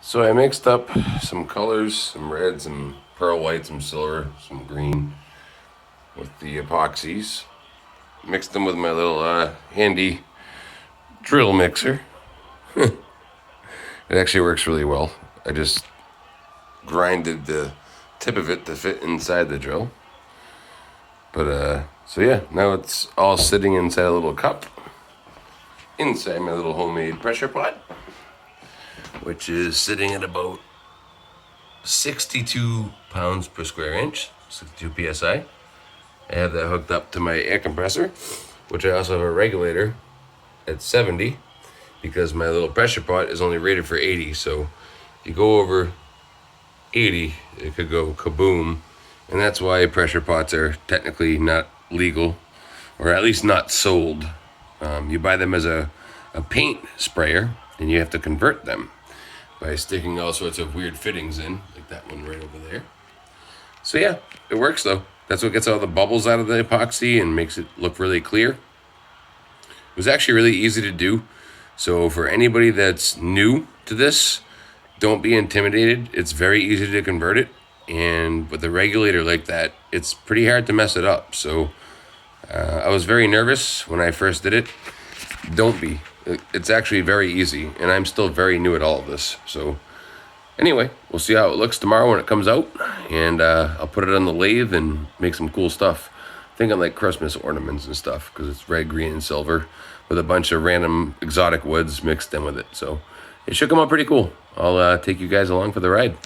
So I mixed up some colors, some red, some pearl white, some silver, some green with the epoxies. Mixed them with my little handy drill mixer. It actually works really well. I just grinded the tip of it to fit inside the drill. But so yeah, now it's all sitting inside a little cup inside my little homemade pressure pot, which is sitting at about 62 pounds per square inch, 62 psi. I have that hooked up to my air compressor, which I also have a regulator at 70 because my little pressure pot is only rated for 80. So if you go over 80, it could go kaboom. And that's why pressure pots are technically not legal, or at least not sold. You buy them as a paint sprayer, and you have to convert them by sticking all sorts of weird fittings in, like that one right over there. So yeah, it works though. That's what gets all the bubbles out of the epoxy and makes it look really clear. It was actually really easy to do. So for anybody that's new to this, don't be intimidated. It's very easy to convert it. And with a regulator like that, it's pretty hard to mess it up. So I was very nervous when I first did it. Don't be. It's actually very easy, and I'm still very new at all of this. So anyway, we'll see how it looks tomorrow when it comes out, and I'll put it on the lathe and make some cool stuff. Thinking like Christmas ornaments and stuff, because it's red, green, and silver with a bunch of random exotic woods mixed in with it. So it should come out pretty cool. I'll take you guys along for the ride.